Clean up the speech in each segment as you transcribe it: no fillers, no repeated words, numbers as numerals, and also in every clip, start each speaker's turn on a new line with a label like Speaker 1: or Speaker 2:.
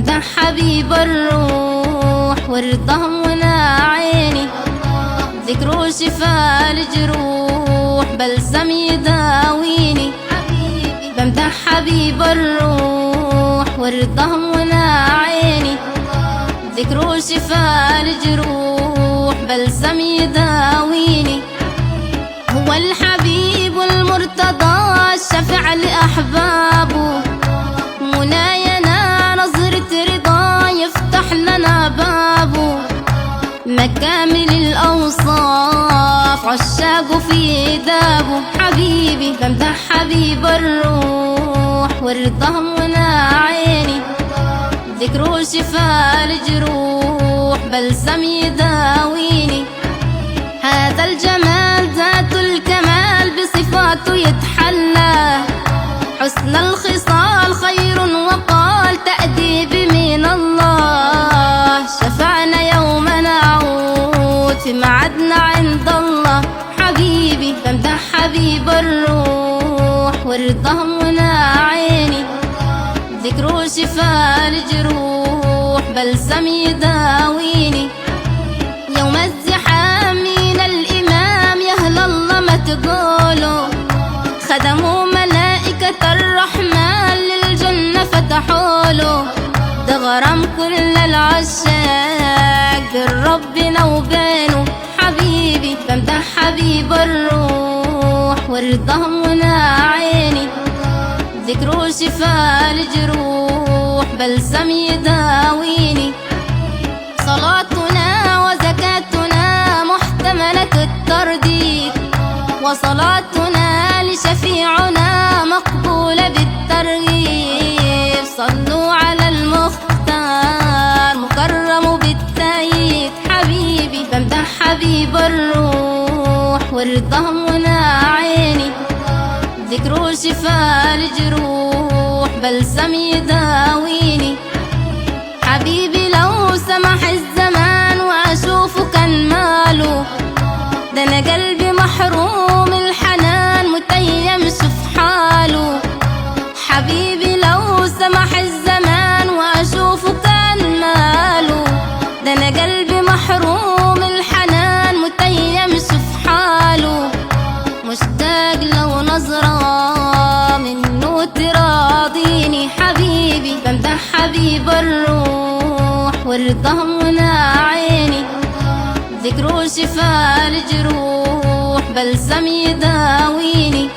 Speaker 1: بمدح حبيب الروح ورضاه منى عيني، ذكره شفاء الجروح بلسم يداويني. بمدح حبيب الروح ورضاه منى عيني، ذكره شفاء الجروح بلسم يداويني. هو الحبيب المرتضى الشفع لأحبابه، مناينا نظرة رضا يفتح لنا بابه. مكامل الأوصاف عشاق في دابه، حبيبي بمدح حبيب الروح ورضاه منى عيني، ذكره شفاء الجروح بلسم يداويني. هذا الجمال ذات الكمال بصفاته يتحلى، حسن الخصال خير وقال تأديب من الله. شفعنا يوم نعود في معدنا عند الله، حبيبي بمدح حبيب الروح ورضاه منى عيني، ذكره شفاء الجروح بلسم يداويني. يوم الزحام من الإمام يهل الله ما تقولوا، خدموا ملائكة الرحمن للجنة فتحوله. ده غرام كل العشاق بين ربنا وبينه، حبيبي بمدح حبيب الروح ورضاه منى عيني، ذكره شفاء الجروح بلسم يداويني. صلاتنا وزكاتنا محتملة الترديد، وصلاتنا لشفيعنا مقبولة بالترغيب. صلوا على المختار مكرم بالتأييد، حبيبي بمدح حبيب الروح ورضاه منى عيني، ذكره شفاء الجروح بلسم يداويني. حبيبي لو سمح الزمان واشوفه كان ماله، ده انا قلبي محروم الحنان متيم شوف حاله. حبيبي لو سمح الزمان واشوفه كان ماله، ده انا قلبي محروم الحنان متيم شوف حاله. مشتاق لو نظرة منه تراضيني، حبيبي بمدح حبيب الروح ورضاه منى عيني، ذكره شفاء الجروح بلسم يداويني.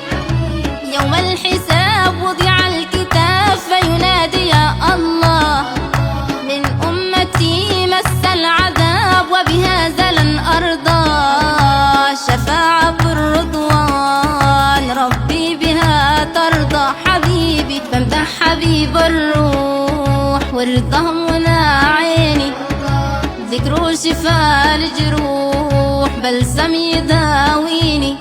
Speaker 1: يوم الحساب وضع الكتاب فينادي يا الله، من أمتي مس العذاب وبهذا لن أرضى. شفاعة بالرضوان ربي بها ترضى، حبيبي بمدح حبيب الروح ورضاه منى عيني، ذكره شفاء الجروح بلسم يداويني.